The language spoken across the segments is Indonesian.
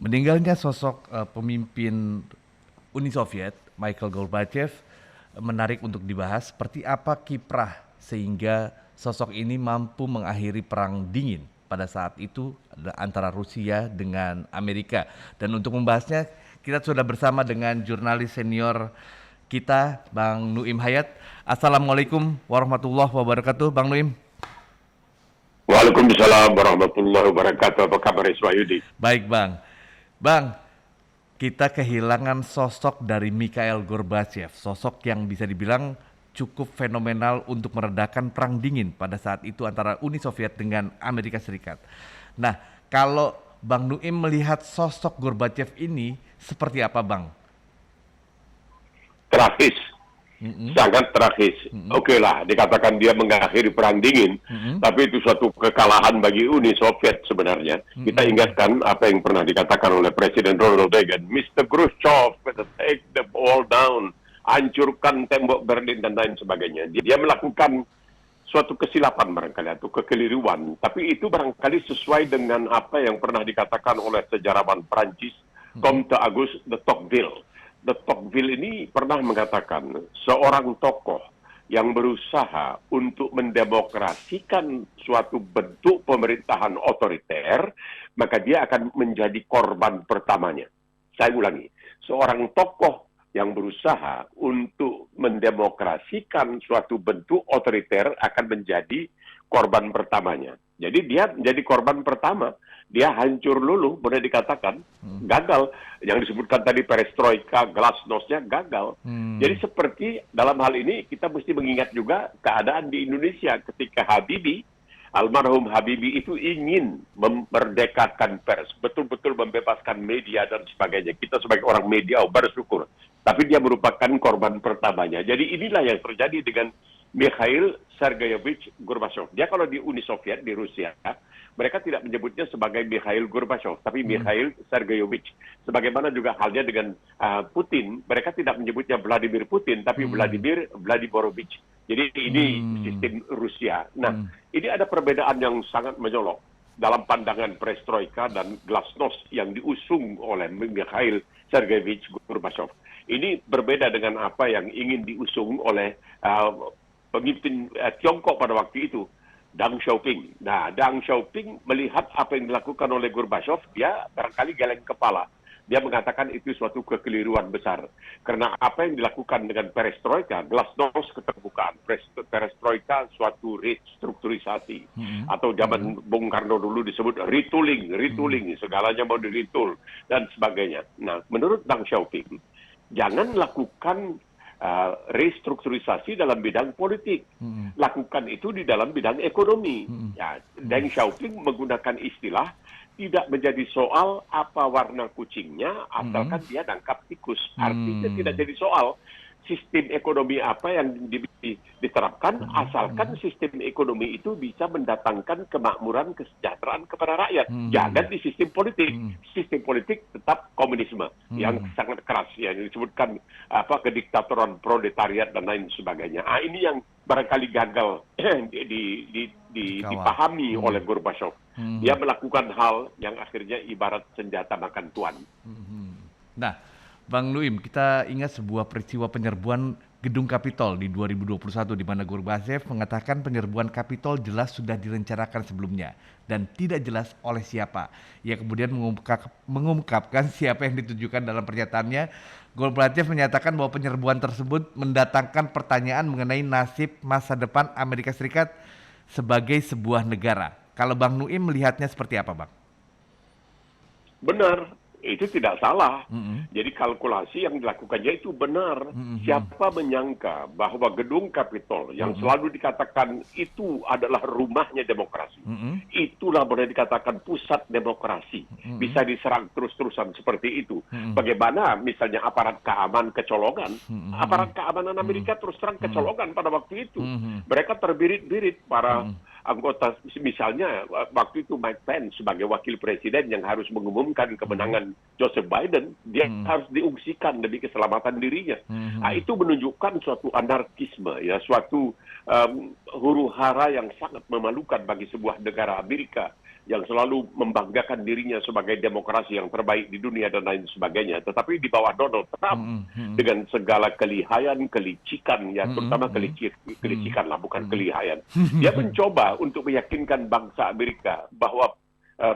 Meninggalnya sosok pemimpin Uni Soviet, Mikhail Gorbachev, menarik untuk dibahas seperti apa kiprah sehingga sosok ini mampu mengakhiri perang dingin pada saat itu antara Rusia dengan Amerika. Dan untuk membahasnya kita sudah bersama dengan jurnalis senior kita, Bang Nuim Hayat. Assalamualaikum warahmatullahi wabarakatuh, Bang Nuim. Waalaikumsalam warahmatullahi wabarakatuh. Apa kabar Iswayudi? Baik, Bang. Bang, kita kehilangan sosok dari Mikhail Gorbachev, sosok yang bisa dibilang cukup fenomenal untuk meredakan perang dingin pada saat itu antara Uni Soviet dengan Amerika Serikat. Nah, kalau Bang Nuim melihat sosok Gorbachev ini seperti apa, Bang? Tragis, Mm-mm. sangat tragis. Mm-mm. Oke lah, dikatakan dia mengakhiri perang dingin, Mm-mm. tapi itu suatu kekalahan bagi Uni Soviet sebenarnya. Kita Mm-mm. ingatkan apa yang pernah dikatakan oleh Presiden Ronald Reagan, Mr. Khrushchev, take the wall down, hancurkan tembok Berlin dan lain sebagainya. Dia melakukan suatu kesilapan barangkali atau kekeliruan, tapi itu barangkali sesuai dengan apa yang pernah dikatakan oleh sejarawan Prancis, Comte Auguste de Tocqueville. De Tocqueville ini pernah mengatakan seorang tokoh yang berusaha untuk mendemokrasikan suatu bentuk pemerintahan otoriter, maka dia akan menjadi korban pertamanya. Saya ulangi, seorang tokoh yang berusaha untuk mendemokrasikan suatu bentuk otoriter akan menjadi korban pertamanya. Jadi dia menjadi korban pertama. Dia hancur luluh, boleh dikatakan, gagal. Yang disebutkan tadi perestroika, glasnost-nya gagal. Jadi seperti dalam hal ini kita mesti mengingat juga keadaan di Indonesia ketika Habibie, almarhum Habibie itu ingin memerdekakan pers, betul-betul membebaskan media dan sebagainya. Kita sebagai orang media bersyukur. Tapi dia merupakan korban pertamanya. Jadi inilah yang terjadi dengan Mikhail Sergeyevich Gorbachev. Dia kalau di Uni Soviet, di Rusia, mereka tidak menyebutnya sebagai Mikhail Gorbachev, tapi Mikhail Sergeyevich. Sebagaimana juga halnya dengan Putin, mereka tidak menyebutnya Vladimir Putin, tapi Vladimir Vladimirovich. Jadi ini sistem Rusia. Nah, ini ada perbedaan yang sangat menyolok dalam pandangan perestroika dan glasnost yang diusung oleh Mikhail Sergeyevich Gorbachev. Ini berbeda dengan apa yang ingin diusung oleh pemimpin Tiongkok pada waktu itu, Deng Xiaoping. Nah, Deng Xiaoping melihat apa yang dilakukan oleh Gorbachev, dia barangkali geleng kepala. Dia mengatakan itu suatu kekeliruan besar. Karena apa yang dilakukan dengan perestroika, glasnost keterbukaan, perestroika suatu restrukturisasi. Atau zaman Bung Karno dulu disebut retooling, segalanya mau diritul, dan sebagainya. Nah, menurut Deng Xiaoping, jangan lakukan restrukturisasi dalam bidang politik. Lakukan itu di dalam bidang ekonomi. Ya, Deng Xiaoping menggunakan istilah tidak menjadi soal apa warna kucingnya, asalkan dia nangkap tikus. Artinya tidak jadi soal sistem ekonomi apa yang diterapkan, asalkan sistem ekonomi itu bisa mendatangkan kemakmuran, kesejahteraan kepada rakyat. Jangan di sistem politik. Sistem politik tetap komunisme yang sangat keras, yang disebutkan kediktatoran proletariat dan lain sebagainya. Ini yang barangkali gagal dipahami oleh Gorbachev. Dia melakukan hal yang akhirnya ibarat senjata makan tuan. Nah, Bang Nuim, kita ingat sebuah peristiwa penyerbuan Gedung Kapitol di 2021 di mana Gorbachev mengatakan penyerbuan Kapitol jelas sudah direncanakan sebelumnya dan tidak jelas oleh siapa. Ia kemudian mengungkapkan siapa yang ditujukan dalam pernyataannya. Gorbachev menyatakan bahwa penyerbuan tersebut mendatangkan pertanyaan mengenai nasib masa depan Amerika Serikat sebagai sebuah negara. Kalau Bang Nuim melihatnya seperti apa, Bang? Benar, itu tidak salah. Jadi kalkulasi yang dilakukannya itu benar. Siapa menyangka bahwa Gedung Kapitol yang selalu dikatakan itu adalah rumahnya demokrasi, itulah boleh dikatakan pusat demokrasi, bisa diserang terus-terusan seperti itu. Bagaimana misalnya aparat keamanan kecolongan, aparat keamanan Amerika terus terang kecolongan pada waktu itu. Mereka terbirit-birit para anggota, misalnya waktu itu Mike Pence sebagai wakil presiden yang harus mengumumkan kemenangan Joseph Biden, dia harus diungsikan demi keselamatan dirinya. Itu menunjukkan suatu anarkisme, ya, suatu huru hara yang sangat memalukan bagi sebuah negara Amerika yang selalu membanggakan dirinya sebagai demokrasi yang terbaik di dunia dan lain sebagainya. Tetapi di bawah Donald Trump, dengan segala kelihayan, kelicikan, ya terutama kelicikan lah, bukan kelihayan. Dia mencoba untuk meyakinkan bangsa Amerika bahwa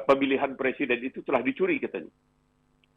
pemilihan presiden itu telah dicuri, katanya.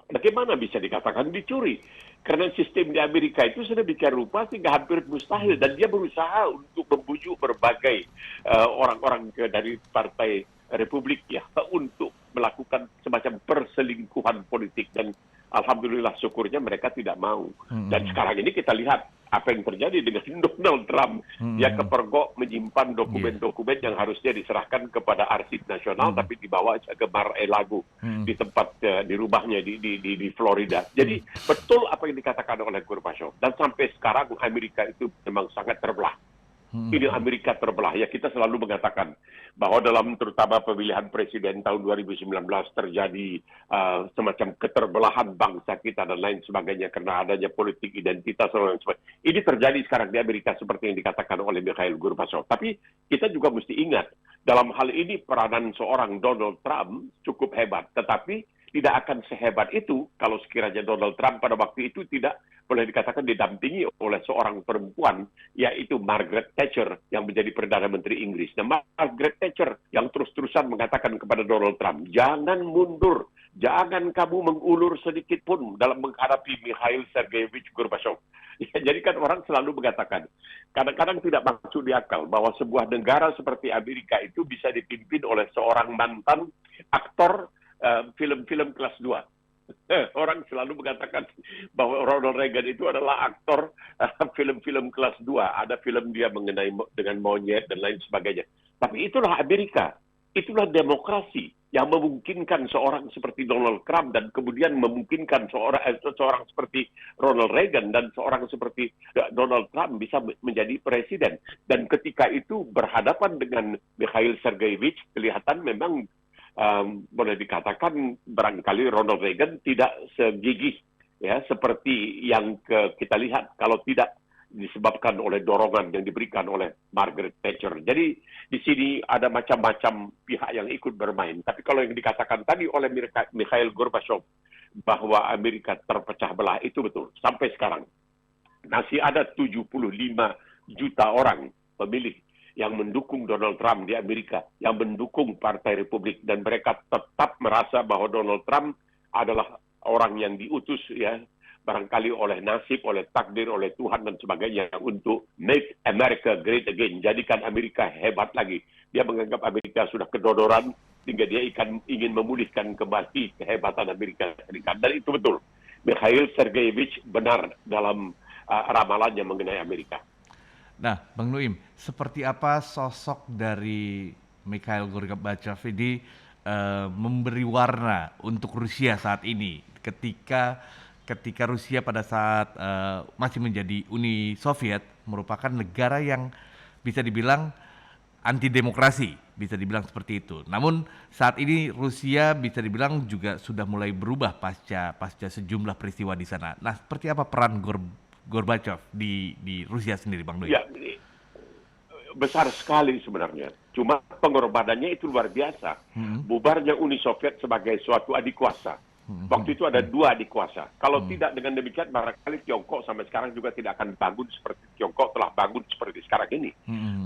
Bagaimana bisa dikatakan dicuri? Karena sistem di Amerika itu sedemikian rupa sehingga hampir mustahil, dan dia berusaha untuk membujuk berbagai orang-orang dari partai Republik ya untuk melakukan semacam perselingkuhan politik, dan alhamdulillah syukurnya mereka tidak mau. Dan sekarang ini kita lihat apa yang terjadi dengan Donald Trump. Dia kepergok menyimpan dokumen-dokumen yang harusnya diserahkan kepada arsip nasional, tapi dibawa ke Mar-a-Lago di tempat di rumahnya di Florida. Jadi betul apa yang dikatakan oleh Gorbachev, dan sampai sekarang Amerika itu memang sangat terbelah. Ini Amerika terbelah. Ya, kita selalu mengatakan bahwa dalam terutama pemilihan presiden tahun 2019 terjadi semacam keterbelahan bangsa kita dan lain sebagainya karena adanya politik identitas dan lain sebagainya. Ini terjadi sekarang di Amerika seperti yang dikatakan oleh Mikhail Gorbachev. Tapi kita juga mesti ingat, dalam hal ini peranan seorang Donald Trump cukup hebat, tetapi tidak akan sehebat itu kalau sekiranya Donald Trump pada waktu itu tidak boleh dikatakan didampingi oleh seorang perempuan, yaitu Margaret Thatcher yang menjadi Perdana Menteri Inggris. Nah, Margaret Thatcher yang terus-terusan mengatakan kepada Donald Trump, jangan mundur, jangan kamu mengulur sedikit pun dalam menghadapi Mikhail Sergeyevich Gorbachev. Ya, jadi kan orang selalu mengatakan, kadang-kadang tidak masuk di akal bahwa sebuah negara seperti Amerika itu bisa dipimpin oleh seorang mantan aktor film-film kelas 2. Orang selalu mengatakan bahwa Ronald Reagan itu adalah aktor film-film kelas 2. Ada film dia mengenai dengan monyet dan lain sebagainya. Tapi itulah Amerika. Itulah demokrasi yang memungkinkan seorang seperti Donald Trump dan kemudian memungkinkan seorang seperti Ronald Reagan dan seorang seperti Donald Trump bisa menjadi presiden. Dan ketika itu berhadapan dengan Mikhail Sergeyevich, kelihatan memang boleh dikatakan barangkali Ronald Reagan tidak segigih ya seperti yang kita lihat kalau tidak disebabkan oleh dorongan yang diberikan oleh Margaret Thatcher. Jadi di sini ada macam-macam pihak yang ikut bermain. Tapi kalau yang dikatakan tadi oleh Mikhail Gorbachev bahwa Amerika terpecah belah, itu betul. Sampai sekarang masih ada 75 juta orang pemilih yang mendukung Donald Trump di Amerika, yang mendukung Partai Republik, dan mereka tetap merasa bahwa Donald Trump adalah orang yang diutus ya barangkali oleh nasib, oleh takdir, oleh Tuhan dan sebagainya untuk make America great again, jadikan Amerika hebat lagi. Dia menganggap Amerika sudah kedodoran sehingga dia ingin memulihkan kembali kehebatan Amerika Serikat. Dan itu betul. Mikhail Sergeyevich benar dalam ramalannya mengenai Amerika. Nah, Bang Nuim, seperti apa sosok dari Mikhail Gorbachev ini memberi warna untuk Rusia saat ini ketika Rusia pada saat masih menjadi Uni Soviet merupakan negara yang bisa dibilang anti demokrasi, bisa dibilang seperti itu. Namun saat ini Rusia bisa dibilang juga sudah mulai berubah pasca sejumlah peristiwa di sana. Nah, seperti apa peran Gorbachev di Rusia sendiri, Bang Nuim? Ya, besar sekali sebenarnya. Cuma pengorbanannya itu luar biasa. Bubarnya Uni Soviet sebagai suatu adik kuasa. Waktu itu ada dua adik kuasa. Kalau tidak dengan demikian, barangkali Tiongkok sampai sekarang juga tidak akan bangun seperti Tiongkok telah bangun seperti sekarang ini.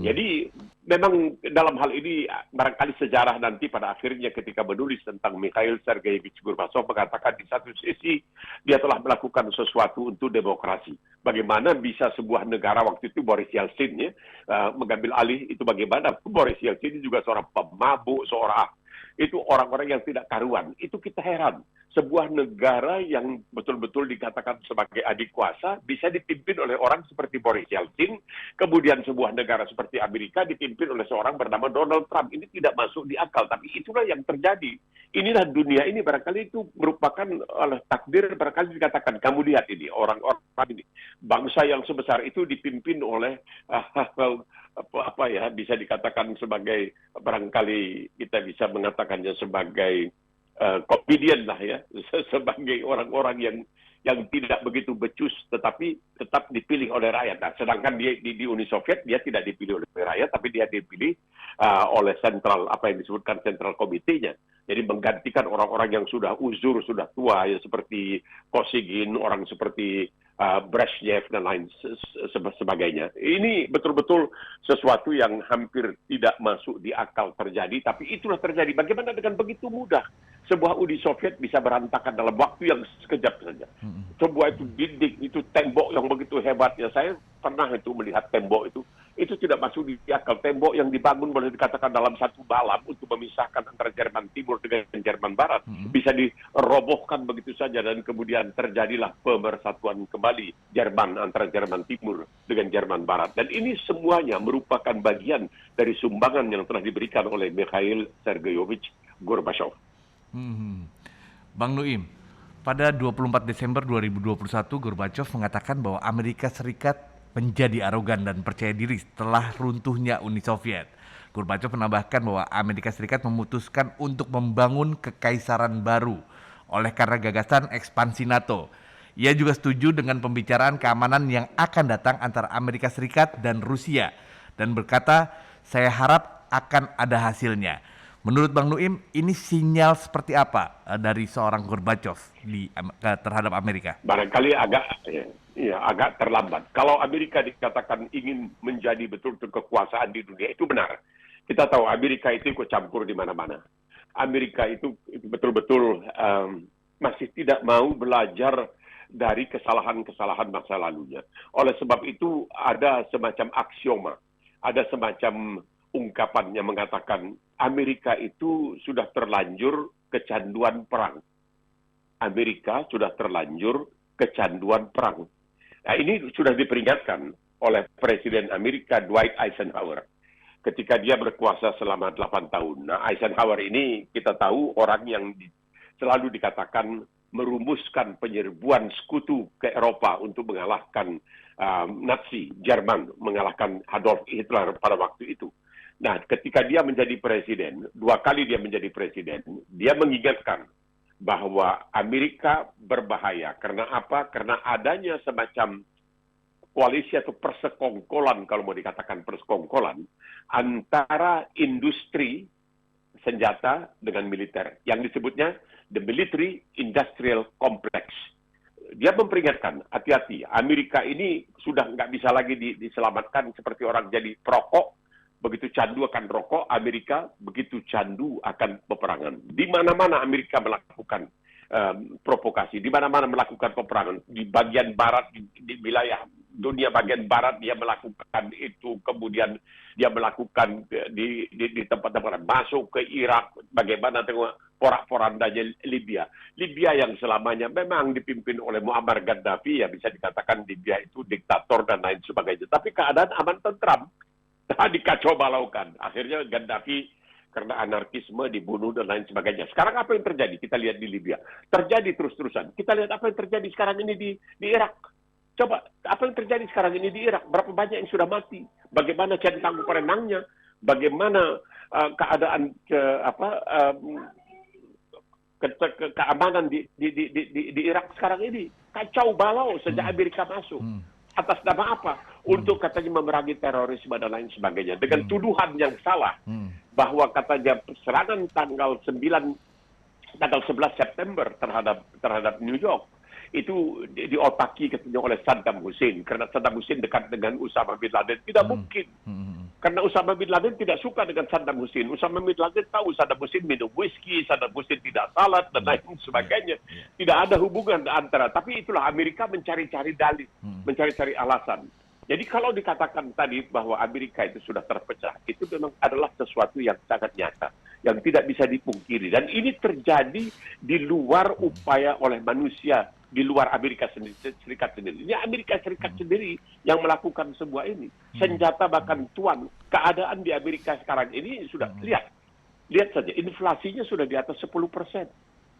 Jadi memang dalam hal ini barangkali sejarah nanti pada akhirnya ketika menulis tentang Mikhail Sergeyevich Gorbachev mengatakan di satu sisi dia telah melakukan sesuatu untuk demokrasi. Bagaimana bisa sebuah negara waktu itu Boris Yeltsin ya, mengambil alih itu, bagaimana Boris Yeltsin juga seorang pemabuk, itu orang-orang yang tidak karuan. Itu kita heran. Sebuah negara yang betul-betul dikatakan sebagai adik kuasa bisa dipimpin oleh orang seperti Boris Yeltsin, kemudian sebuah negara seperti Amerika dipimpin oleh seorang bernama Donald Trump. Ini tidak masuk di akal, tapi itulah yang terjadi. Inilah dunia ini, barangkali itu merupakan oleh takdir, barangkali dikatakan, kamu lihat ini, orang-orang ini, bangsa yang sebesar itu dipimpin oleh bisa dikatakan sebagai, barangkali kita bisa mengatakannya sebagai komedian lah ya, sebagai orang-orang yang tidak begitu becus tetapi tetap dipilih oleh rakyat. Nah, sedangkan di Uni Soviet dia tidak dipilih oleh rakyat tapi dia dipilih oleh sentral, apa yang disebutkan sentral komitenya. Jadi menggantikan orang-orang yang sudah uzur, sudah tua, ya seperti Kosygin, orang seperti Brezhnev dan lain sebagainya. Ini betul-betul sesuatu yang hampir tidak masuk di akal terjadi, tapi itulah terjadi. Bagaimana dengan begitu mudah sebuah Uni Soviet bisa berantakan dalam waktu yang sekejap saja. Sebuah itu dinding, itu tembok yang begitu hebatnya. Saya pernah itu melihat tembok itu tidak masuk di akal. Tembok yang dibangun boleh dikatakan dalam satu malam untuk memisahkan antara Jerman Timur dengan Jerman Barat bisa dirobohkan begitu saja, dan kemudian terjadilah pemersatuan kembali Jerman antara Jerman Timur dengan Jerman Barat. Dan ini semuanya merupakan bagian dari sumbangan yang telah diberikan oleh Mikhail Sergeyevich Gorbachev. Bang Nuim, pada 24 Desember 2021 Gorbachev mengatakan bahwa Amerika Serikat menjadi arogan dan percaya diri setelah runtuhnya Uni Soviet. Gorbachev menambahkan bahwa Amerika Serikat memutuskan untuk membangun kekaisaran baru oleh karena gagasan ekspansi NATO. Ia juga setuju dengan pembicaraan keamanan yang akan datang antara Amerika Serikat dan Rusia dan berkata, "Saya harap akan ada hasilnya." Menurut Bang Nuim, ini sinyal seperti apa dari seorang Gorbachev terhadap Amerika? Barangkali agak terlambat. Kalau Amerika dikatakan ingin menjadi betul-betul kekuasaan di dunia, itu benar. Kita tahu Amerika itu ikut campur di mana-mana. Amerika itu betul-betul masih tidak mau belajar dari kesalahan-kesalahan masa lalunya. Oleh sebab itu ada semacam aksioma, ada semacam ungkapan yang mengatakan Amerika itu sudah terlanjur kecanduan perang. Amerika sudah terlanjur kecanduan perang. Nah, ini sudah diperingatkan oleh Presiden Amerika Dwight Eisenhower ketika dia berkuasa selama 8 tahun. Nah, Eisenhower ini kita tahu orang yang selalu dikatakan merumuskan penyerbuan sekutu ke Eropa untuk mengalahkan Nazi, Jerman, mengalahkan Adolf Hitler pada waktu itu. Nah, ketika dia menjadi presiden, 2 kali dia menjadi presiden, dia mengingatkan bahwa Amerika berbahaya. Karena apa? Karena adanya semacam koalisi atau persekongkolan, kalau mau dikatakan persekongkolan, antara industri senjata dengan militer. Yang disebutnya the Military Industrial Complex. Dia memperingatkan, hati-hati, Amerika ini sudah nggak bisa lagi diselamatkan seperti orang jadi perokok. Begitu candu akan rokok, Amerika begitu candu akan peperangan. Di mana-mana Amerika melakukan provokasi, di mana-mana melakukan peperangan. Di bagian barat, di wilayah dunia bagian barat dia melakukan itu, kemudian dia melakukan di tempat-tempat masuk ke Irak, bagaimana dengan porak-porandanya Libya. Libya yang selamanya memang dipimpin oleh Muammar Gaddafi, ya bisa dikatakan Libya itu diktator dan lain sebagainya. Tapi keadaan aman tentram. Dikacau balaukan. Akhirnya Gaddafi karena anarkisme dibunuh dan lain sebagainya. Sekarang apa yang terjadi? Kita lihat di Libya. Terjadi terus-terusan. Kita lihat apa yang terjadi sekarang ini di Irak. Coba, apa yang terjadi sekarang ini di Irak? Berapa banyak yang sudah mati? Bagaimana centang perenangnya? Bagaimana keadaan keamanan di Irak sekarang ini? Kacau balau sejak Amerika masuk. Atas nama apa? Untuk katanya memerangi terorisme dan lain sebagainya. Dengan tuduhan yang salah. Bahwa katanya serangan tanggal 11 September terhadap New York. Itu diotaki katanya oleh Saddam Hussein. Karena Saddam Hussein dekat dengan Osama bin Laden. Tidak mungkin. Karena Osama bin Laden tidak suka dengan Saddam Hussein. Osama bin Laden tahu Saddam Hussein minum whisky, Saddam Hussein tidak salat, dan lain sebagainya. Tidak ada hubungan antara. Tapi itulah Amerika mencari-cari dalih, mencari-cari alasan. Jadi kalau dikatakan tadi bahwa Amerika itu sudah terpecah, itu memang adalah sesuatu yang sangat nyata, yang tidak bisa dipungkiri. Dan ini terjadi di luar upaya oleh manusia, di luar Amerika Serikat sendiri. Ini Amerika Serikat sendiri yang melakukan sebuah ini. Senjata bahkan tuan, keadaan di Amerika sekarang ini sudah, lihat saja, inflasinya sudah di atas 10%.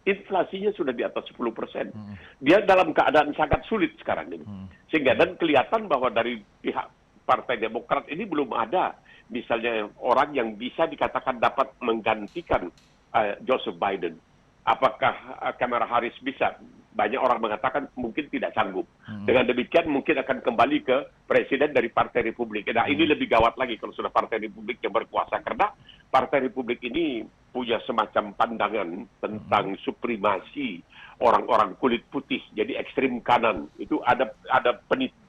Inflasinya sudah di atas 10%. Dia dalam keadaan sangat sulit sekarang ini. Sehingga dan kelihatan bahwa dari pihak Partai Demokrat ini belum ada misalnya orang yang bisa dikatakan dapat menggantikan Joseph Biden. Apakah Kamala Harris bisa? banyak orang mengatakan mungkin tidak sanggup. Dengan demikian mungkin akan kembali ke presiden dari Partai Republik. Nah, ini lebih gawat lagi kalau sudah Partai Republik yang berkuasa, karena Partai Republik ini punya semacam pandangan tentang supremasi orang-orang kulit putih, jadi ekstrim kanan. Itu ada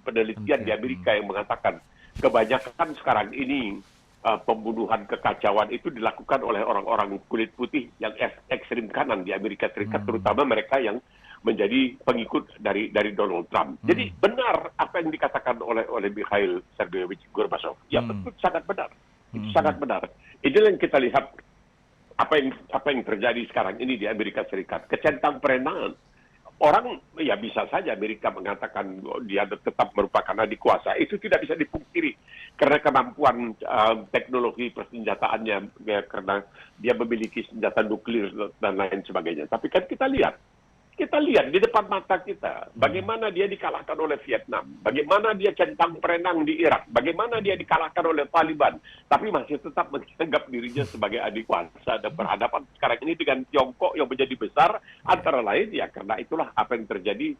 penelitian di Amerika yang mengatakan kebanyakan sekarang ini pembunuhan, kekacauan itu dilakukan oleh orang-orang kulit putih yang ekstrim kanan di Amerika Serikat, terutama mereka yang menjadi pengikut dari Donald Trump. Jadi benar apa yang dikatakan oleh Mikhail Sergeyevich Gorbachev. Ya betul, sangat benar. Itu sangat benar. Inilah yang kita lihat apa yang terjadi sekarang ini di Amerika Serikat. Kecentang perenangan. Orang ya bisa saja Amerika mengatakan dia tetap merupakan adik kuasa, itu tidak bisa dipungkiri karena kemampuan teknologi persenjataannya, ya, karena dia memiliki senjata nuklir dan lain sebagainya. Tapi kan kita lihat di depan mata kita bagaimana dia dikalahkan oleh Vietnam, bagaimana dia centang perenang di Irak, bagaimana dia dikalahkan oleh Taliban, tapi masih tetap menganggap dirinya sebagai adik kuasa dan berhadapan sekarang ini dengan Tiongkok yang menjadi besar, antara lain ya karena itulah apa yang terjadi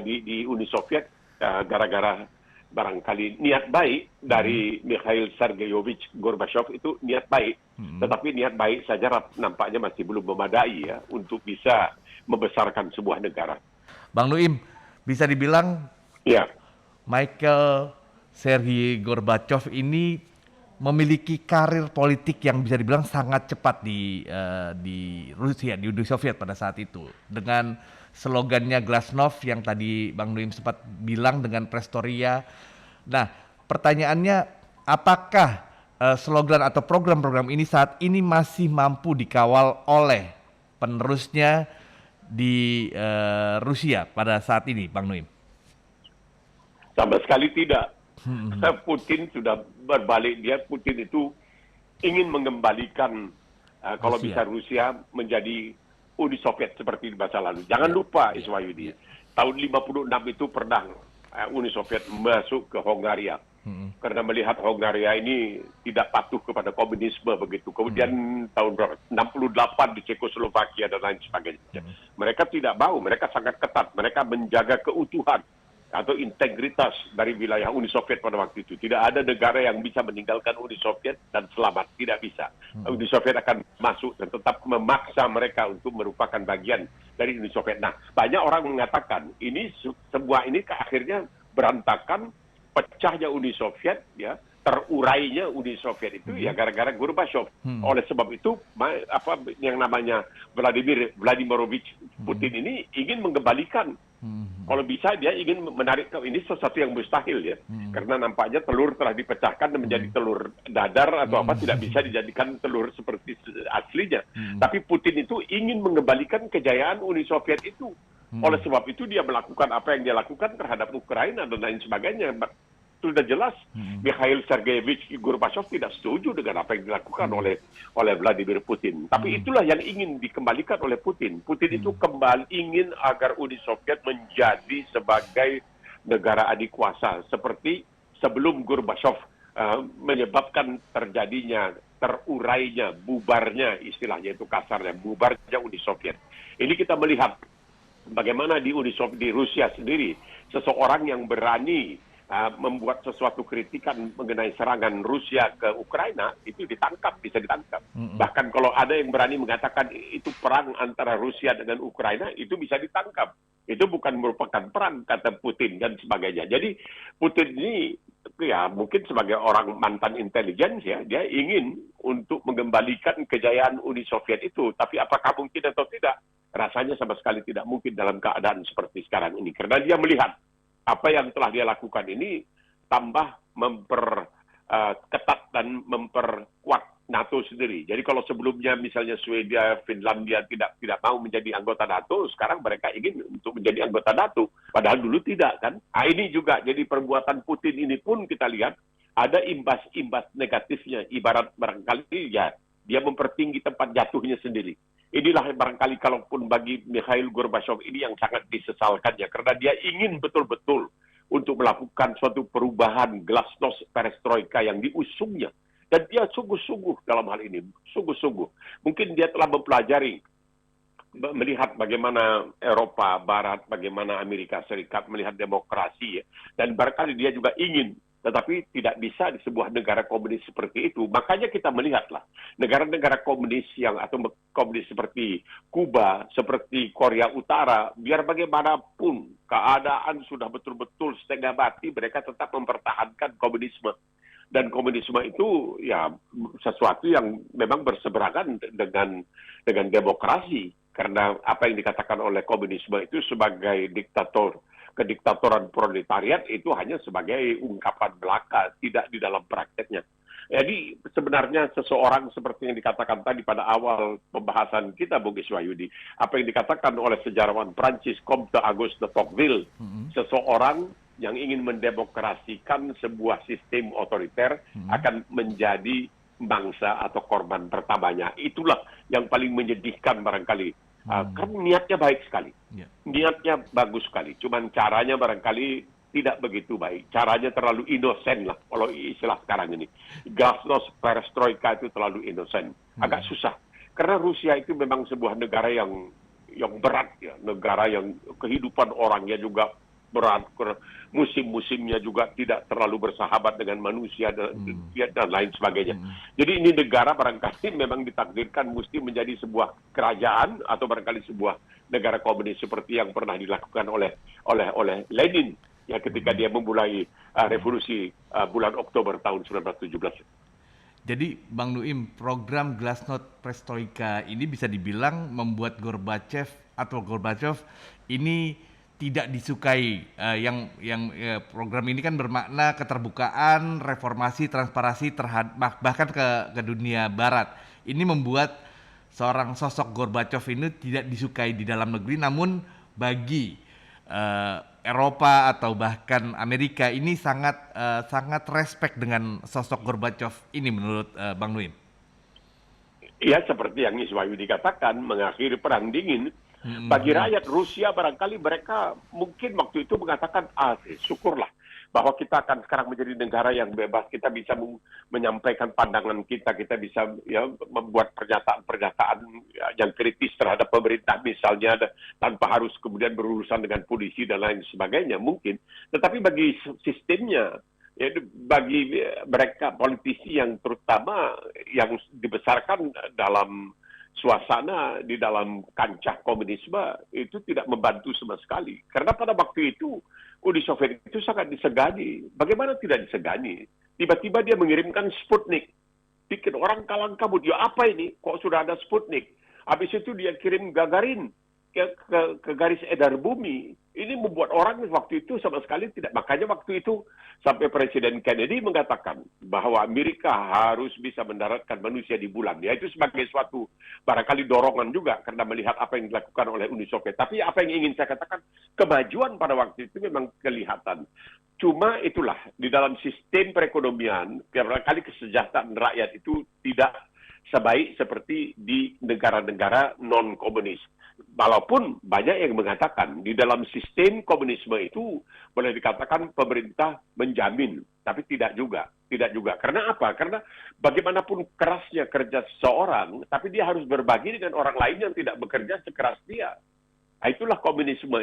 di Uni Soviet, gara-gara barangkali niat baik dari Mikhail Sergeyevich Gorbachev itu niat baik, tetapi niat baik saja nampaknya masih belum memadai ya untuk bisa membesarkan sebuah negara. Bang Nuim, bisa dibilang Ya, Michael Sergei Gorbachev ini memiliki karir politik yang bisa dibilang sangat cepat di Rusia, di Uni Soviet pada saat itu. Dengan slogannya Glasnost yang tadi Bang Nuim sempat bilang dengan Prestoria. Nah, pertanyaannya apakah slogan atau program-program ini saat ini masih mampu dikawal oleh penerusnya di Rusia pada saat ini, Bang Nuim? sama sekali tidak. Putin sudah berbalik, Putin itu ingin mengembalikan kalau bisa Rusia menjadi Uni Soviet seperti di masa lalu. Jangan lupa Iswayudi, tahun 56 itu pernah Uni Soviet masuk ke Hongaria. Karena melihat Hongaria ini tidak patuh kepada komunisme begitu. Kemudian tahun 68 di Cekoslovakia dan lain sebagainya. Mereka tidak mau, mereka sangat ketat. Mereka menjaga keutuhan atau integritas dari wilayah Uni Soviet pada waktu itu. Tidak ada negara yang bisa meninggalkan Uni Soviet dan selamat, tidak bisa. Uni Soviet akan masuk dan tetap memaksa mereka untuk merupakan bagian dari Uni Soviet. Nah, banyak orang mengatakan ini semua ini akhirnya berantakan, pecahnya Uni Soviet, ya, terurainya Uni Soviet itu ya gara-gara Gorbachev. Oleh sebab itu yang namanya Vladimirovich Putin ini ingin mengembalikan. Kalau bisa dia ingin menarik ini sesuatu yang mustahil ya. Karena nampaknya telur telah dipecahkan dan menjadi telur dadar atau apa, tidak bisa dijadikan telur seperti aslinya. Tapi Putin itu ingin mengembalikan kejayaan Uni Soviet itu. Oleh sebab itu dia melakukan apa yang dia lakukan terhadap Ukraina dan lain sebagainya. Sudah jelas Mikhail Sergeyevich Gorbachev tidak setuju dengan apa yang dilakukan oleh Vladimir Putin. Tapi itulah yang ingin dikembalikan oleh Putin. Putin itu kembali ingin agar Uni Soviet menjadi sebagai negara adik kuasa seperti sebelum Gorbachev menyebabkan terurainya, bubarnya, istilahnya itu kasarnya, bubarnya Uni Soviet. Ini kita melihat bagaimana di Rusia sendiri seseorang yang berani membuat sesuatu kritikan mengenai serangan Rusia ke Ukraina itu bisa ditangkap. Bahkan kalau ada yang berani mengatakan itu perang antara Rusia dengan Ukraina, itu bisa ditangkap. Itu bukan merupakan perang, kata Putin dan sebagainya. Jadi Putin ini ya mungkin sebagai orang mantan intelijen ya, dia ingin untuk mengembalikan kejayaan Uni Soviet itu. Tapi apakah mungkin atau tidak? Rasanya sama sekali tidak mungkin dalam keadaan seperti sekarang ini. Karena dia melihat apa yang telah dia lakukan ini tambah memperketat dan memperkuat NATO sendiri. Jadi kalau sebelumnya misalnya Swedia, Finlandia tidak mau menjadi anggota NATO, sekarang mereka ingin untuk menjadi anggota NATO. Padahal dulu tidak kan. Nah, ini juga jadi perbuatan Putin ini pun kita lihat ada imbas-imbas negatifnya. Ibarat barangkali ya dia mempertinggi tempat jatuhnya sendiri. Inilah barangkali kalaupun bagi Mikhail Gorbachev ini yang sangat disesalkannya, karena dia ingin betul-betul untuk melakukan suatu perubahan glasnost perestroika yang diusungnya. Dan dia sungguh-sungguh dalam hal ini, sungguh-sungguh. Mungkin dia telah mempelajari melihat bagaimana Eropa Barat, bagaimana Amerika Serikat melihat demokrasi, ya. Dan barangkali dia juga ingin, tetapi tidak bisa di sebuah negara komunis seperti itu. Makanya kita melihatlah negara-negara komunis atau komunis seperti Kuba, seperti Korea Utara, biar bagaimanapun keadaan sudah betul-betul setengah mati, mereka tetap mempertahankan komunisme. Dan komunisme itu ya sesuatu yang memang berseberangan dengan demokrasi, karena apa yang dikatakan oleh komunisme itu sebagai kediktatoran proletariat itu hanya sebagai ungkapan belaka, tidak di dalam prakteknya. Jadi sebenarnya seseorang seperti yang dikatakan tadi pada awal pembahasan kita, Bung Iswahyudi, apa yang dikatakan oleh sejarawan Prancis Comte Auguste de Tocqueville, seseorang yang ingin mendemokrasikan sebuah sistem otoriter akan menjadi bangsa atau korban pertamanya. Itulah yang paling menyedihkan barangkali. Kan niatnya baik sekali. Niatnya bagus sekali. Cuman caranya barangkali tidak begitu baik. Caranya terlalu inosen lah, kalau istilah sekarang ini. Glasnost, perestroika itu terlalu inosen. Agak susah. Karena Rusia itu memang sebuah negara yang berat, ya. Negara yang kehidupan orangnya juga berat, musim-musimnya juga tidak terlalu bersahabat dengan manusia dan lain sebagainya. Jadi ini negara barangkali memang ditakdirkan mesti menjadi sebuah kerajaan atau barangkali sebuah negara komunis seperti yang pernah dilakukan oleh Lenin ya ketika dia memulai revolusi bulan Oktober tahun 1917. Jadi Bang Nuim, program Glasnost Perestroika ini bisa dibilang membuat Gorbachev ini tidak disukai. Program ini kan bermakna keterbukaan, reformasi, transparansi bahkan ke dunia barat. Ini membuat seorang sosok Gorbachev ini tidak disukai di dalam negeri, namun bagi Eropa atau bahkan Amerika ini sangat respect dengan sosok Gorbachev ini menurut Bang Nuim. Ya, seperti yang Iswahyudi dikatakan, mengakhiri perang dingin. Bagi rakyat Rusia barangkali mereka mungkin waktu itu mengatakan, syukurlah bahwa kita akan sekarang menjadi negara yang bebas, kita bisa menyampaikan pandangan kita bisa ya membuat pernyataan yang kritis terhadap pemerintah misalnya, tanpa harus kemudian berurusan dengan polisi dan lain sebagainya mungkin. Tetapi bagi sistemnya, ya, bagi mereka politisi yang terutama yang dibesarkan dalam suasana di dalam kancah komunisme itu tidak membantu sama sekali. Karena pada waktu itu Uni Soviet itu sangat disegani. Bagaimana tidak disegani? Tiba-tiba dia mengirimkan Sputnik. Bikin orang kalang kabut. Ya apa ini? Kok sudah ada Sputnik? Habis itu dia kirim Gagarin ke garis edar bumi. Ini membuat orang waktu itu sama sekali tidak. Makanya waktu itu sampai Presiden Kennedy mengatakan bahwa Amerika harus bisa mendaratkan manusia di bulan. Ya, itu sebagai suatu barangkali dorongan juga karena melihat apa yang dilakukan oleh Uni Soviet. Tapi apa yang ingin saya katakan, kemajuan pada waktu itu memang kelihatan. Cuma itulah, di dalam sistem perekonomian, barangkali kesejahteraan rakyat itu tidak sebaik seperti di negara-negara non-komunis. Walaupun banyak yang mengatakan di dalam sistem komunisme itu boleh dikatakan pemerintah menjamin, tapi tidak juga. Karena apa? Karena bagaimanapun kerasnya kerja seseorang, tapi dia harus berbagi dengan orang lain yang tidak bekerja sekeras dia. Itulah komunisme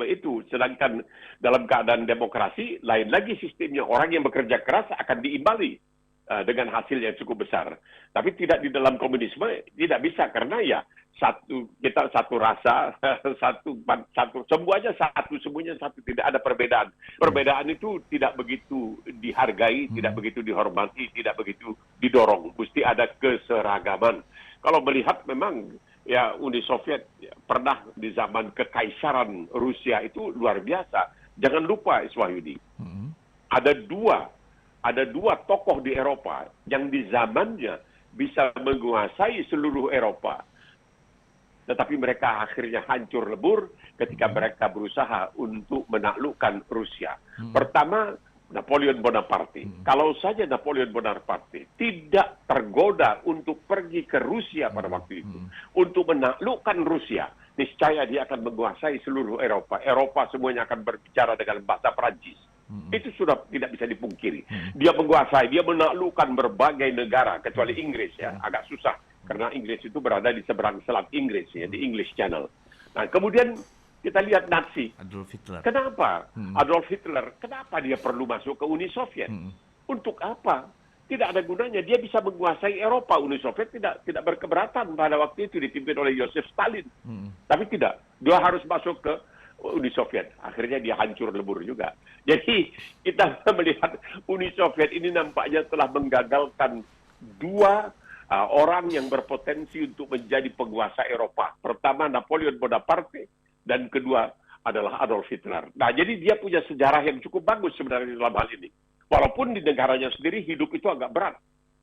itu. Sedangkan dalam keadaan demokrasi, lain lagi sistemnya. Orang yang bekerja keras akan diimbali dengan hasil yang cukup besar. Tapi tidak di dalam komunisme, tidak bisa. Karena ya, satu rasa, semuanya satu, tidak ada perbedaan. Perbedaan itu tidak begitu dihargai, tidak begitu dihormati, tidak begitu didorong. Mesti ada keseragaman. Kalau melihat memang ya Uni Soviet pernah di zaman kekaisaran Rusia itu luar biasa. Jangan lupa Iswahyudi, ada dua tokoh di Eropa yang di zamannya bisa menguasai seluruh Eropa. Tetapi mereka akhirnya hancur lebur ketika mereka berusaha untuk menaklukkan Rusia. Pertama, Napoleon Bonaparte. Kalau saja Napoleon Bonaparte tidak tergoda untuk pergi ke Rusia pada waktu itu, untuk menaklukkan Rusia, niscaya dia akan menguasai seluruh Eropa. Eropa semuanya akan berbicara dengan bahasa Prancis. Itu sudah tidak bisa dipungkiri. Dia menguasai, dia menaklukkan berbagai negara, kecuali Inggris ya, agak susah. karena Inggris itu berada di seberang Selat Inggris, ya, di English Channel. Nah, kemudian kita lihat Nazi. Adolf Hitler. Kenapa Adolf Hitler, kenapa dia perlu masuk ke Uni Soviet? Untuk apa? Tidak ada gunanya. Dia bisa menguasai Eropa. Uni Soviet tidak berkeberatan pada waktu itu dipimpin oleh Joseph Stalin. Tapi tidak. Dia harus masuk ke Uni Soviet. Akhirnya dia hancur lebur juga. Jadi kita melihat Uni Soviet ini nampaknya telah menggagalkan dua orang yang berpotensi untuk menjadi penguasa Eropa. Pertama Napoleon Bonaparte, dan kedua adalah Adolf Hitler. Nah, jadi dia punya sejarah yang cukup bagus sebenarnya dalam hal ini. Walaupun di negaranya sendiri hidup itu agak berat.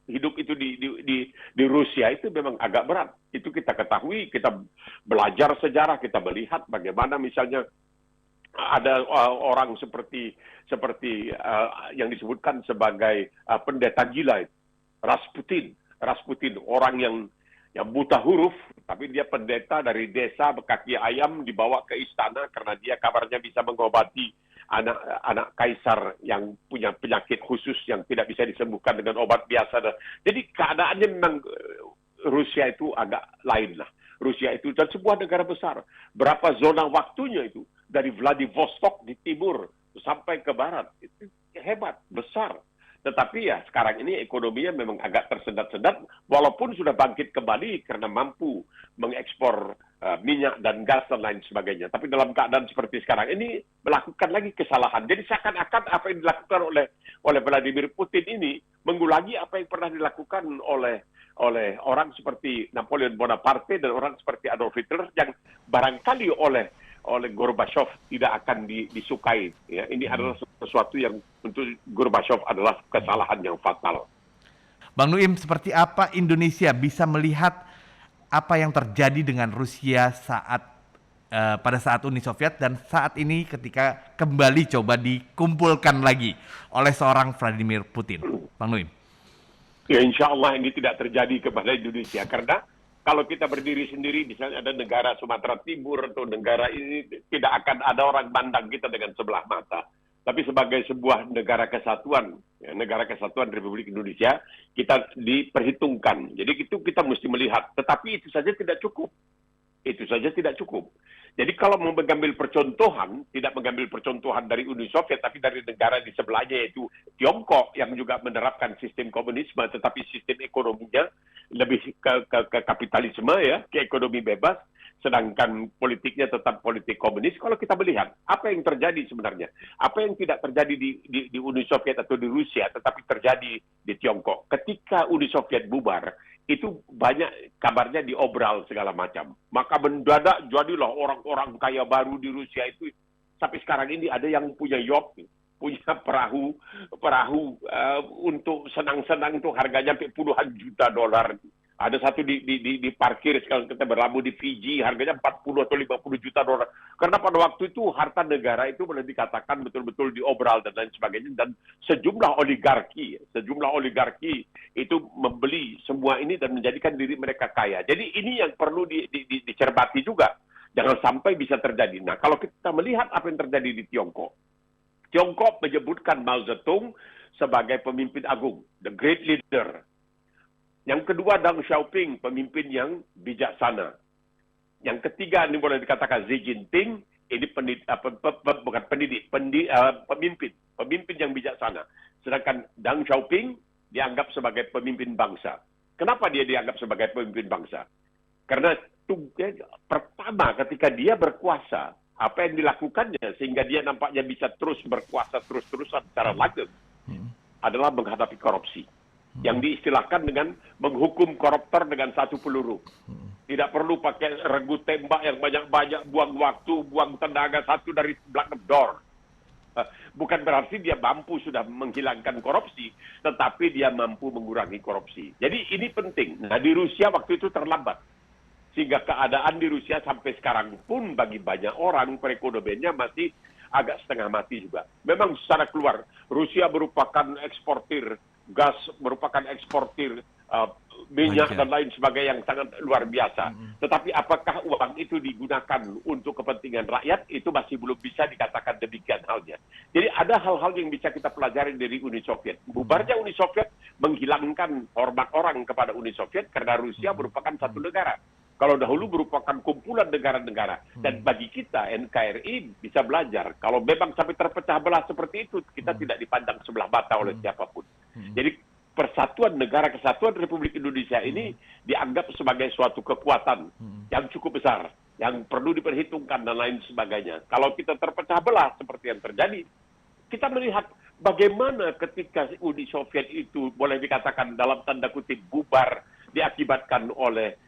Hidup itu di Rusia itu memang agak berat. Itu kita ketahui, kita belajar sejarah, kita melihat bagaimana misalnya ada orang seperti yang disebutkan sebagai pendeta gila, Rasputin, orang yang buta huruf, tapi dia pendeta dari desa berkaki ayam dibawa ke istana karena dia kabarnya bisa mengobati anak kaisar yang punya penyakit khusus yang tidak bisa disembuhkan dengan obat biasa. Jadi keadaannya memang Rusia itu agak lain lah. Rusia itu dan sebuah negara besar. Berapa zona waktunya itu dari Vladivostok di timur sampai ke barat. Itu hebat, besar. Tetapi ya sekarang ini ekonominya memang agak tersendat-sendat walaupun sudah bangkit kembali karena mampu mengekspor minyak dan gas dan lain sebagainya. Tapi dalam keadaan seperti sekarang ini melakukan lagi kesalahan. Jadi seakan-akan apa yang dilakukan oleh Vladimir Putin ini mengulangi apa yang pernah dilakukan oleh orang seperti Napoleon Bonaparte dan orang seperti Adolf Hitler yang barangkali oleh Gorbachev tidak akan disukai. Ya, ini adalah sesuatu yang untuk Gorbachev adalah kesalahan yang fatal. Bang Nuim, seperti apa Indonesia bisa melihat apa yang terjadi dengan Rusia pada saat Uni Soviet dan saat ini ketika kembali coba dikumpulkan lagi oleh seorang Vladimir Putin? Bang Nuim. Ya, insya Allah ini tidak terjadi kepada Indonesia karena kalau kita berdiri sendiri, misalnya ada negara Sumatera Timur atau negara ini, tidak akan ada orang mandang kita dengan sebelah mata. Tapi sebagai sebuah negara kesatuan, negara kesatuan Republik Indonesia, kita diperhitungkan. Jadi itu kita mesti melihat. Tetapi itu saja tidak cukup. Itu saja tidak cukup. Jadi kalau mau mengambil percontohan, tidak mengambil percontohan dari Uni Soviet, tapi dari negara di sebelahnya yaitu Tiongkok yang juga menerapkan sistem komunisme, tetapi sistem ekonominya lebih ke kapitalisme, ya, ke ekonomi bebas, sedangkan politiknya tetap politik komunis. Kalau kita melihat apa yang terjadi sebenarnya, apa yang tidak terjadi di Uni Soviet atau di Rusia, tetapi terjadi di Tiongkok. Ketika Uni Soviet bubar, itu banyak kabarnya diobral segala macam. Maka mendadak jadilah orang-orang kaya baru di Rusia itu. Sampai sekarang ini ada yang punya yacht, punya perahu untuk senang-senang itu harganya puluhan juta dolar. Ada satu di parkir kalau kita berlabuh di Fiji harganya 40 atau 50 juta dolar. Karena pada waktu itu harta negara itu boleh dikatakan betul-betul diobral dan lain sebagainya, dan sejumlah oligarki itu membeli semua ini dan menjadikan diri mereka kaya. Jadi ini yang perlu dicermati juga. Jangan sampai bisa terjadi. Nah, kalau kita melihat apa yang terjadi di Tiongkok menyebutkan Mao Zedong sebagai pemimpin agung, the great leader. Yang kedua, Deng Xiaoping, pemimpin yang bijaksana. Yang ketiga, ini boleh dikatakan Xi Jinping, ini pemimpin yang bijaksana. Sedangkan Deng Xiaoping dianggap sebagai pemimpin bangsa. Kenapa dia dianggap sebagai pemimpin bangsa? Karena pertama ketika dia berkuasa, apa yang dilakukannya sehingga dia nampaknya bisa terus berkuasa terus-terusan secara lanjut adalah menghadapi korupsi. Yang diistilahkan dengan menghukum koruptor dengan satu peluru. Tidak perlu pakai regu tembak yang banyak-banyak, buang waktu, buang tenaga satu dari belakang door. Bukan berarti dia mampu sudah menghilangkan korupsi, tetapi dia mampu mengurangi korupsi. Jadi ini penting. Nah, di Rusia waktu itu terlambat. Sehingga keadaan di Rusia sampai sekarang pun bagi banyak orang perekonomiannya masih agak setengah mati juga. Memang secara keluar, Rusia merupakan eksportir gas, merupakan eksportir uh, minyak Wajar. dan lain sebagainya yang sangat luar biasa. Tetapi apakah uang itu digunakan untuk kepentingan rakyat, itu masih belum bisa dikatakan demikian halnya. Jadi ada hal-hal yang bisa kita pelajari dari Uni Soviet. Bubarnya Uni Soviet menghilangkan hormat orang kepada Uni Soviet karena Rusia merupakan satu negara. Kalau dahulu merupakan kumpulan negara-negara. Dan bagi kita, NKRI bisa belajar. Kalau memang sampai terpecah belah seperti itu, kita tidak dipandang sebelah mata oleh siapapun. Jadi persatuan negara kesatuan Republik Indonesia ini dianggap sebagai suatu kekuatan yang cukup besar, yang perlu diperhitungkan dan lain sebagainya. Kalau kita terpecah belah seperti yang terjadi, kita melihat bagaimana ketika Uni Soviet itu boleh dikatakan dalam tanda kutip bubar diakibatkan oleh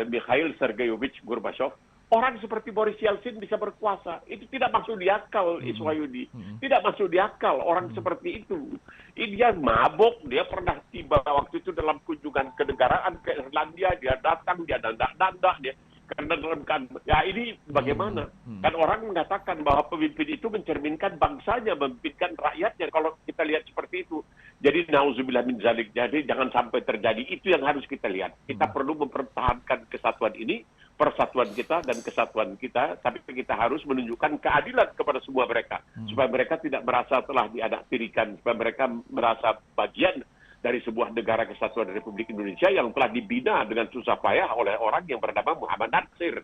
Mikhail Sergeyevich Gorbachev. Orang seperti Boris Yeltsin bisa berkuasa. Itu tidak masuk di akal, Iswayudi. Tidak masuk di akal orang seperti itu. Dia mabok, dia pernah tiba waktu itu dalam kunjungan kenegaraan ke Irlandia, dia datang, dia dandak-dandak, dia karena dalam ya ini bagaimana? Kan orang mengatakan bahwa pemimpin itu mencerminkan bangsanya, memimpinkan rakyatnya. Kalau kita lihat seperti itu, jadi nauzubillah min zalik. Jadi jangan sampai terjadi. Itu yang harus kita lihat. Kita perlu mempertahankan kesatuan ini, persatuan kita dan kesatuan kita, tapi kita harus menunjukkan keadilan kepada semua mereka, supaya mereka tidak merasa telah dianaktirikan, supaya mereka merasa bagian dari sebuah negara kesatuan Republik Indonesia yang telah dibina dengan susah payah oleh orang yang bernama Muhammad Natsir.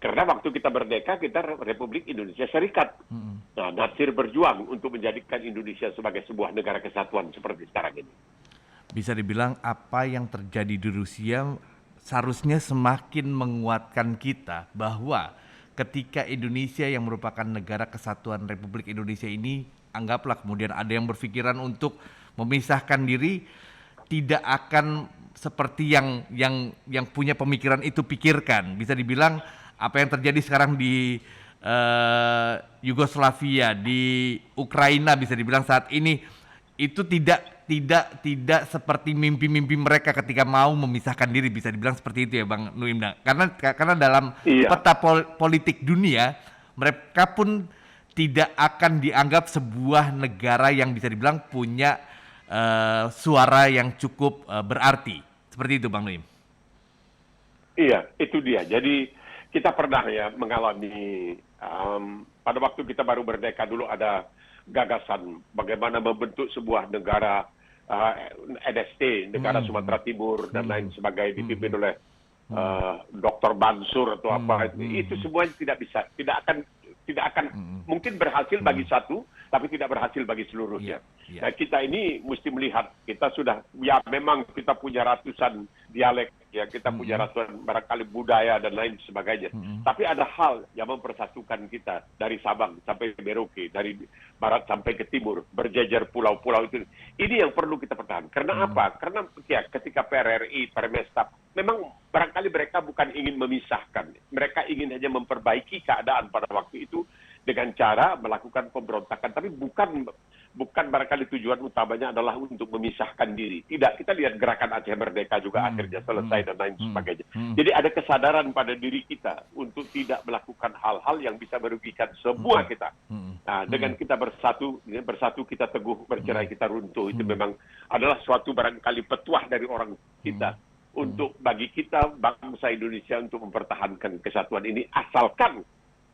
Karena waktu kita merdeka, kita Republik Indonesia Serikat. Nah, Natsir berjuang untuk menjadikan Indonesia sebagai sebuah negara kesatuan seperti sekarang ini. Bisa dibilang apa yang terjadi di Rusia seharusnya semakin menguatkan kita bahwa ketika Indonesia yang merupakan negara kesatuan Republik Indonesia ini, anggaplah kemudian ada yang berpikiran untuk memisahkan diri, tidak akan seperti yang punya pemikiran itu pikirkan. Bisa dibilang apa yang terjadi sekarang di Yugoslavia, di Ukraina, bisa dibilang saat ini itu tidak seperti mimpi-mimpi mereka ketika mau memisahkan diri, bisa dibilang seperti itu ya Bang Nuim. Karena dalam peta politik dunia mereka pun tidak akan dianggap sebuah negara yang bisa dibilang punya suara yang cukup berarti. Seperti itu Bang Nuim. Iya, itu dia. Jadi kita pernah ya mengalami pada waktu kita baru merdeka dulu ada gagasan bagaimana membentuk sebuah negara NST, negara Sumatera Timur dan lain sebagainya dipimpin oleh Dr. Mansur atau apa. Itu semuanya tidak akan mungkin berhasil bagi satu, tapi tidak berhasil bagi seluruhnya. Nah, kita ini mesti melihat, kita sudah, ya memang kita punya ratusan dialek, ya kita punya ratusan barangkali budaya dan lain sebagainya. Tapi ada hal yang mempersatukan kita dari Sabang sampai Merauke, dari barat sampai ke timur, berjejer pulau-pulau itu. Ini yang perlu kita pertahankan. Karena apa? Karena ya, ketika PRRI, Permestap, memang barangkali mereka bukan ingin memisahkan. Mereka ingin hanya memperbaiki keadaan pada waktu itu dengan cara melakukan pemberontakan. Tapi bukan barangkali tujuan utamanya adalah untuk memisahkan diri. Tidak, kita lihat gerakan Aceh Merdeka juga akhirnya selesai dan lain sebagainya. Jadi ada kesadaran pada diri kita untuk tidak melakukan hal-hal yang bisa merugikan semua kita. Nah, dengan kita bersatu kita teguh, bercerai kita runtuh. Itu memang adalah suatu barangkali petuah dari orang kita. Untuk bagi kita bangsa Indonesia untuk mempertahankan kesatuan ini, asalkan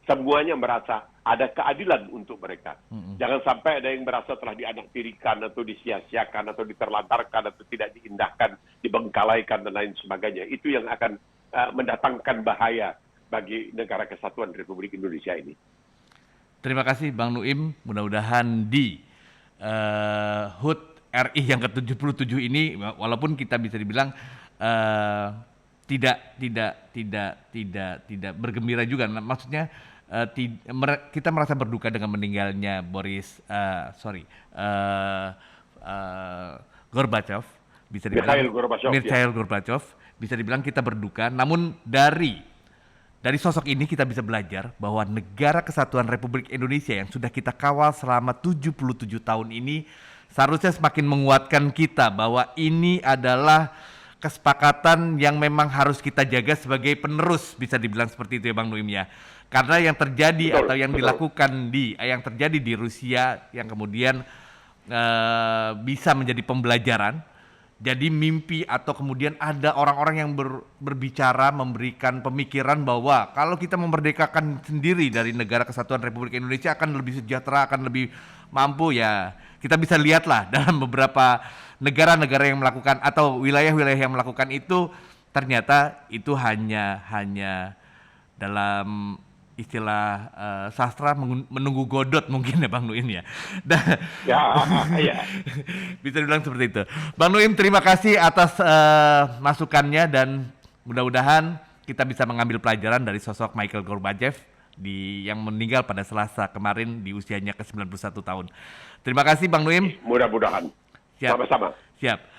semuanya merasa ada keadilan untuk mereka. Jangan sampai ada yang merasa telah dianaktirikan atau disia-siakan atau diterlantarkan atau tidak diindahkan, dibengkalaikan dan lain sebagainya. Itu yang akan mendatangkan bahaya bagi negara kesatuan Republik Indonesia ini. Terima kasih Bang Nuim. Mudah-mudahan di HUT RI yang ke-77 ini, walaupun kita bisa dibilang tidak bergembira juga. Maksudnya kita merasa berduka dengan meninggalnya Gorbachev, bisa dibilang Mikhail Gorbachev, bisa dibilang kita berduka. Namun dari sosok ini kita bisa belajar bahwa negara kesatuan Republik Indonesia yang sudah kita kawal selama 77 tahun ini seharusnya semakin menguatkan kita bahwa ini adalah kesepakatan yang memang harus kita jaga sebagai penerus, bisa dibilang seperti itu ya Bang Nuim ya. Karena yang terjadi atau yang dilakukan yang terjadi di Rusia yang kemudian bisa menjadi pembelajaran, jadi mimpi atau kemudian ada orang-orang yang berbicara, memberikan pemikiran bahwa kalau kita memerdekakan sendiri dari negara kesatuan Republik Indonesia akan lebih sejahtera, akan lebih mampu ya. Kita bisa lihatlah dalam beberapa negara-negara yang melakukan atau wilayah-wilayah yang melakukan itu ternyata itu hanya dalam istilah sastra menunggu godot mungkin ya Bang Nuim ya. Ya, ya. Bisa dibilang seperti itu. Bang Nuim, terima kasih atas masukannya dan mudah-mudahan kita bisa mengambil pelajaran dari sosok Mikhail Gorbachev yang meninggal pada Selasa kemarin di usianya ke-91 tahun. Terima kasih Bang Nuim. Mudah-mudahan. Siap. Sama-sama. Siap.